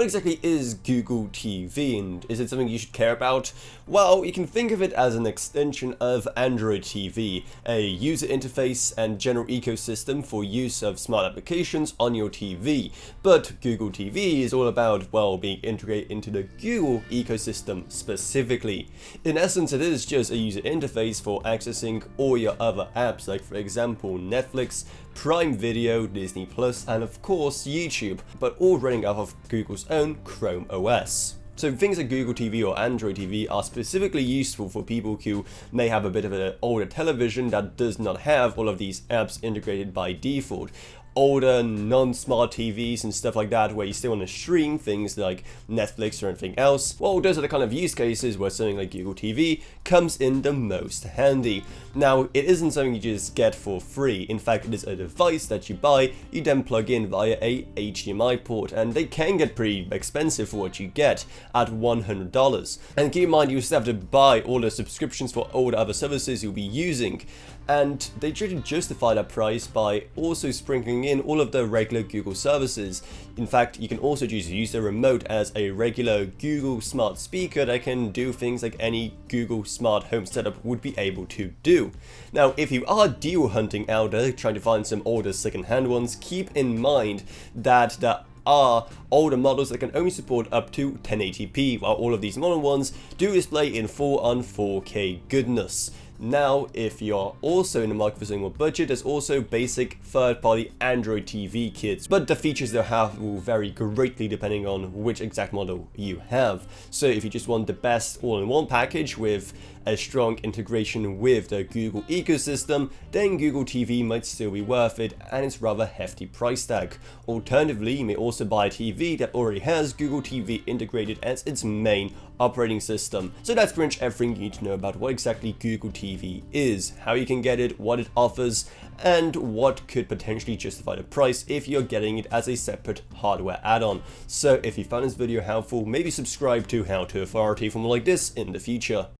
what exactly is Google TV, and is it something you should care about? Well, you can think of it as an extension of Android TV, a user interface and general ecosystem for use of smart applications on your TV. But Google TV is all about, well, being integrated into the Google ecosystem specifically. In essence, it is just a user interface for accessing all your other apps, like for example Netflix, Prime Video, Disney Plus, and of course YouTube, but all running off of Google's own Chrome OS. So things like Google TV or Android TV are specifically useful for people who may have a bit of an older television that does not have all of these apps integrated by default. Older non-smart TVs and stuff like that, where you still want to stream things like Netflix or anything else. Well, those are the kind of use cases where something like Google TV comes in the most handy. Now, it isn't something you just get for free. In fact, it is a device that you buy, you then plug in via a HDMI port, and they can get pretty expensive for what you get at $100. And keep in mind, you still have to buy all the subscriptions for all the other services you'll be using. And they try to justify that price by also sprinkling in all of the regular Google services. In fact, you can also choose to use the remote as a regular Google smart speaker that can do things like any Google smart home setup would be able to do. Now, if you are deal hunting out there, trying to find some older second-hand ones, keep in mind that there are older models that can only support up to 1080p, while all of these modern ones do display in full-on 4K goodness. Now, if you're also in the market for something more budget, there's also basic third-party Android TV kits, but the features they'll have will vary greatly depending on which exact model you have. So if you just want the best all-in-one package with a strong integration with the Google ecosystem, then Google TV might still be worth it, and it's rather hefty price tag. Alternatively, you may also buy a TV that already has Google TV integrated as its main operating system. So that's pretty much everything you need to know about what exactly Google TV is, how you can get it, what it offers, and what could potentially justify the price if you're getting it as a separate hardware add-on. So if you found this video helpful, maybe subscribe to How to Authority for more like this in the future.